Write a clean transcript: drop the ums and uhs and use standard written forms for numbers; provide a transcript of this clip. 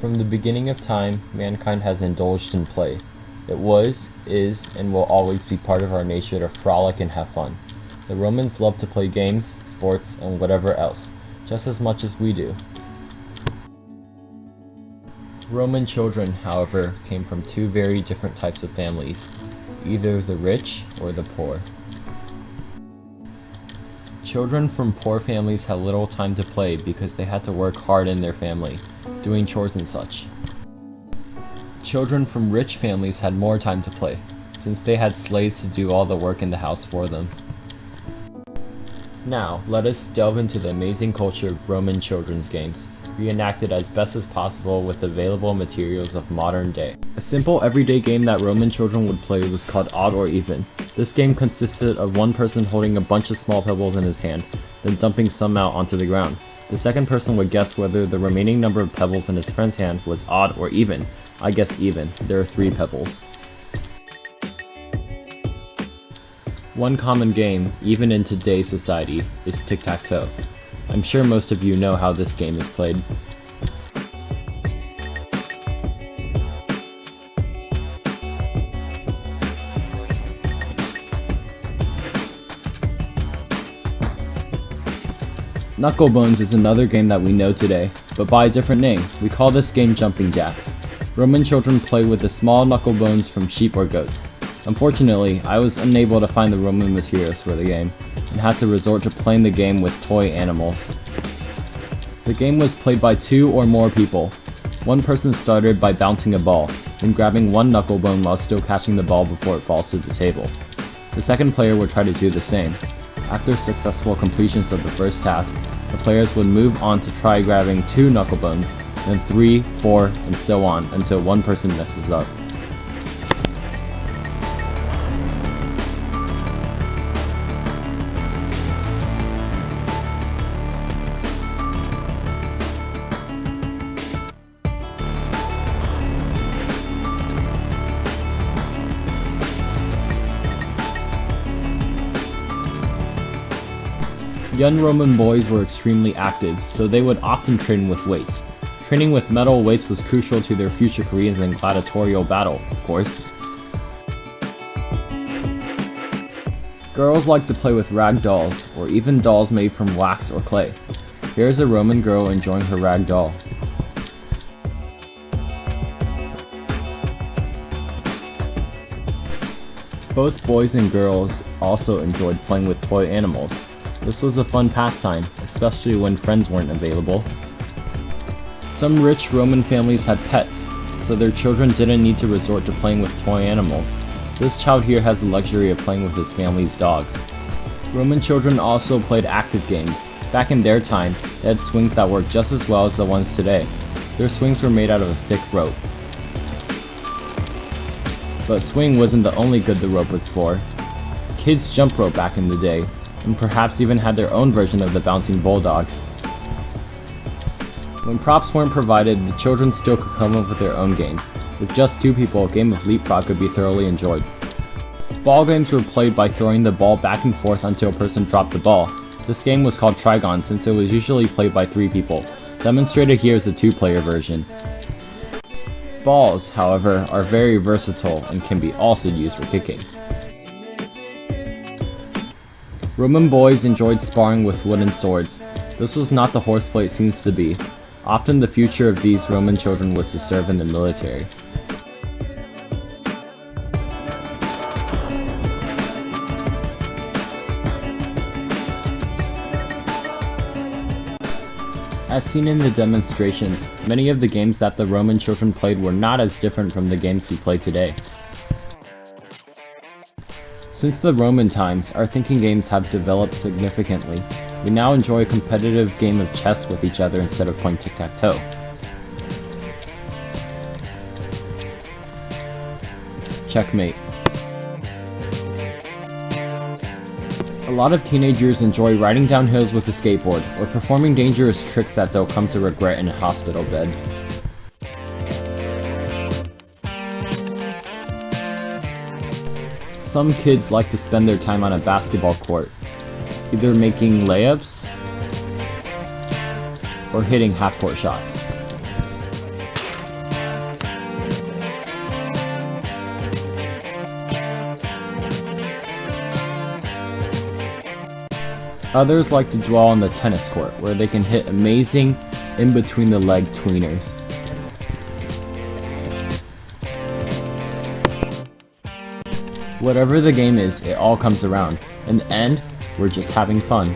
From the beginning of time, mankind has indulged in play. It was, is, and will always be part of our nature to frolic and have fun. The Romans loved to play games, sports, and whatever else, just as much as we do. Roman children, however, came from two very different types of families, either the rich or the poor. Children from poor families had little time to play because they had to work hard in their family, doing chores and such. Children from rich families had more time to play, since they had slaves to do all the work in the house for them. Now, let us delve into the amazing culture of Roman children's games, reenacted as best as possible with available materials of modern day. A simple everyday game that Roman children would play was called Odd or Even. This game consisted of one person holding a bunch of small pebbles in his hand, then dumping some out onto the ground. The second person would guess whether the remaining number of pebbles in his friend's hand was odd or even. I guess even. There are 3 pebbles. One common game, even in today's society, is tic-tac-toe. I'm sure most of you know how this game is played. Knucklebones is another game that we know today, but by a different name. We call this game jumping jacks. Roman children play with the small knucklebones from sheep or goats. Unfortunately, I was unable to find the Roman materials for the game, and had to resort to playing the game with toy animals. The game was played by 2 or more people. One person started by bouncing a ball, then grabbing one knucklebone while still catching the ball before it falls to the table. The second player would try to do the same. After successful completions of the first task, the players would move on to try grabbing 2 knucklebones, then 3, 4, and so on until one person messes up. Young Roman boys were extremely active, so they would often train with weights. Training with metal weights was crucial to their future careers in gladiatorial battle, of course. Girls liked to play with rag dolls, or even dolls made from wax or clay. Here's a Roman girl enjoying her rag doll. Both boys and girls also enjoyed playing with toy animals. This was a fun pastime, especially when friends weren't available. Some rich Roman families had pets, so their children didn't need to resort to playing with toy animals. This child here has the luxury of playing with his family's dogs. Roman children also played active games. Back in their time, they had swings that worked just as well as the ones today. Their swings were made out of a thick rope. But swing wasn't the only good the rope was for. Kids jump rope back in the day, and perhaps even had their own version of the bouncing bulldogs. When props weren't provided, the children still could come up with their own games. With just 2 people, a game of leapfrog could be thoroughly enjoyed. Ball games were played by throwing the ball back and forth until a person dropped the ball. This game was called Trigon since it was usually played by 3 people. Demonstrated here is the 2-player version. Balls, however, are very versatile and can be also used for kicking. Roman boys enjoyed sparring with wooden swords. This was not the horseplay it seems to be. Often the future of these Roman children was to serve in the military. As seen in the demonstrations, many of the games that the Roman children played were not as different from the games we play today. Since the Roman times, our thinking games have developed significantly. We now enjoy a competitive game of chess with each other instead of playing tic-tac-toe. Checkmate. A lot of teenagers enjoy riding down hills with a skateboard, or performing dangerous tricks that they'll come to regret in a hospital bed. Some kids like to spend their time on a basketball court, either making layups or hitting half-court shots. Others like to dwell on the tennis court, where they can hit amazing in-between-the-leg tweeners. Whatever the game is, it all comes around. In the end, we're just having fun.